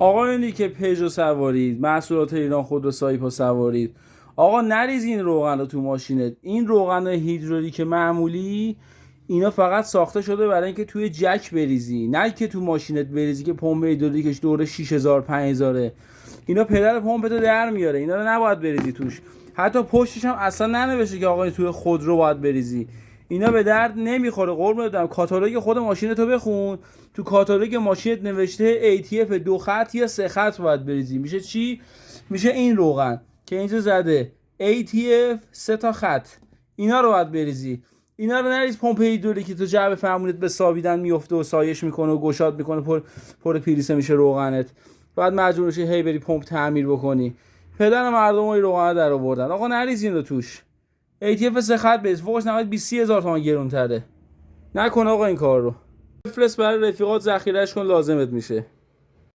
آقایونی که پژو سوارید، محصولات ایران خودروسازی پا سوارید، آقا نریز این روغن رو تو ماشینت. این روغن هیدرولیک معمولی اینا فقط ساخته شده برای اینکه توی جک بریزی، نه که تو ماشینت بریزی که پمپ هیدرولیکش دوره 6000 5000. اینا پدر پمپتو در میاره، اینا رو نباید بریزی توش. حتی پشتش هم اصلا ننوشته که آقا توی خودرو باید بریزی. اینا به درد نمیخوره. قربونت برم، کاتالوگ خود ماشینتو بخون. تو کاتالوگ ماشینت نوشته ATF 2 خط یا 3 خط باید بریزی. میشه چی؟ میشه این روغن که اینجا زده ATF 3 تا خط. اینا رو باید بریزی. اینا رو نریز پمپ هیدرولیکی تو جعبه فرمونت به سابیدن میفته و سایش میکنه و گشاد میکنه، پر پریسه میشه روغنت. بعد مجبور میشی هی بری پمپ تعمیر بکنی. پدر مردم این روغن در آوردن. آقا نریز این رو توش. ATF 3 خط بریز، فوقش 20,000 تومان گرونتره. نکن آقا این کار رو. بفرست برای رفیقات، ذخیرهش کن، لازمت میشه.